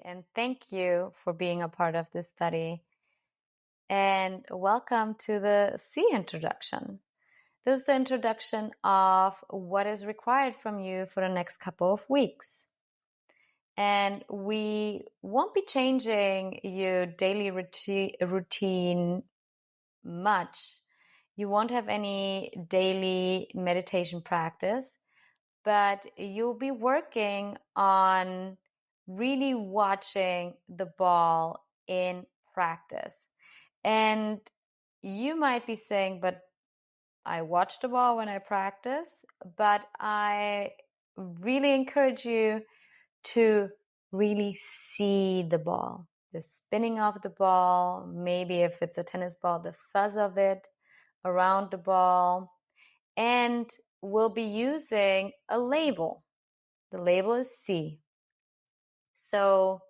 and thank you for being a part of this study. And welcome to the C introduction. This is the introduction of what is required from you for the next couple of weeks. And we won't be changing your daily routine much. You won't have any daily meditation practice, but you'll be working on really watching the ball in practice. And you might be saying, but I watch the ball when I practice, but I really encourage you to really see the ball, the spinning of the ball, maybe if it's a tennis ball, the fuzz of it around the ball, and we'll be using a label. The label is C. So,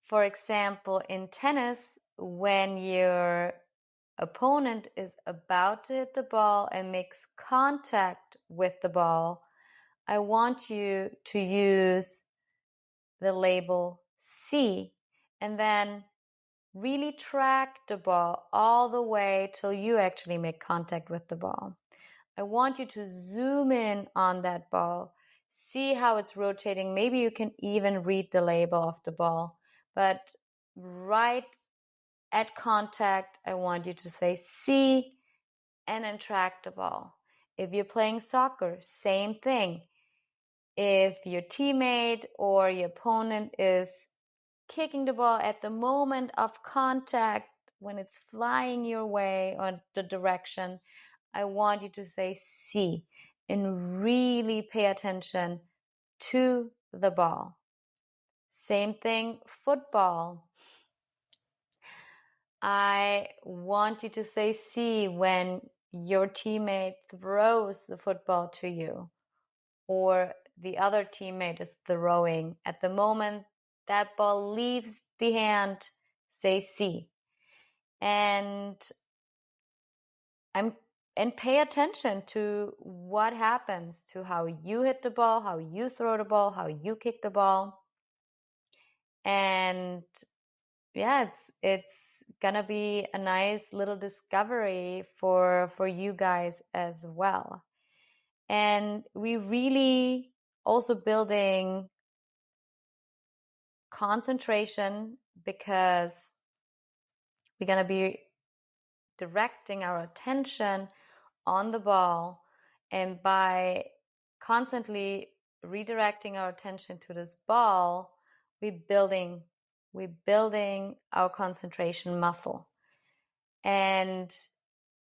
for example, in tennis, when your opponent is about to hit the ball and makes contact with the ball, I want you to use the label C and then really track the ball all the way till you actually make contact with the ball. I want you to zoom in on that ball, see how it's rotating. Maybe you can even read the label of the ball, but right at contact, I want you to say C and then track the ball. If you're playing soccer, same thing. If your teammate or your opponent is kicking the ball at the moment of contact, when it's flying your way or the direction, I want you to say C and really pay attention to the ball. Same thing, football. I want you to say C when your teammate throws the football to you or the other teammate is throwing. At the moment that ball leaves the hand, say C. And pay attention to what happens, to how you hit the ball, how you throw the ball, how you kick the ball. And yeah, it's gonna be a nice little discovery for you guys as well. And we really also building concentration because we're gonna be directing our attention on the ball, and by constantly redirecting our attention to this ball, we're building our concentration muscle. And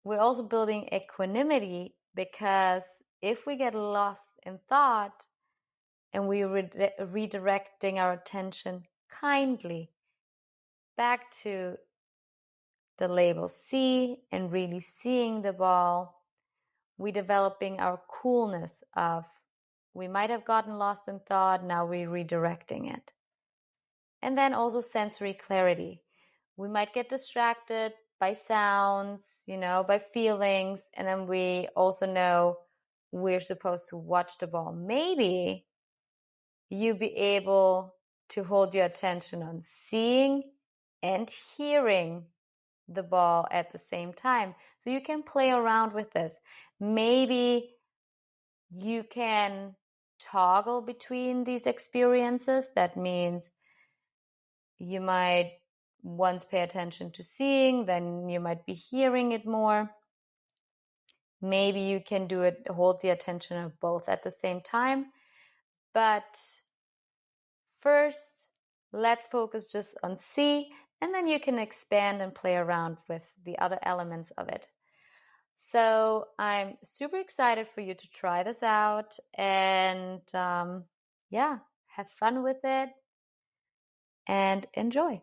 we're also building equanimity because if we get lost in thought and we redirecting our attention kindly back to the label C and really seeing the ball, we developing our coolness of we might have gotten lost in thought, now we're redirecting it. And then also sensory clarity. We might get distracted by sounds, by feelings, and then we also know we're supposed to watch the ball. Maybe you be able to hold your attention on seeing and hearing the ball at the same time. So you can play around with this. Maybe you can toggle between these experiences. That means you might once pay attention to seeing, then you might be hearing it more. Maybe you can do it, hold the attention of both at the same time. But first, let's focus just on C, and then you can expand and play around with the other elements of it. So I'm super excited for you to try this out and have fun with it and enjoy.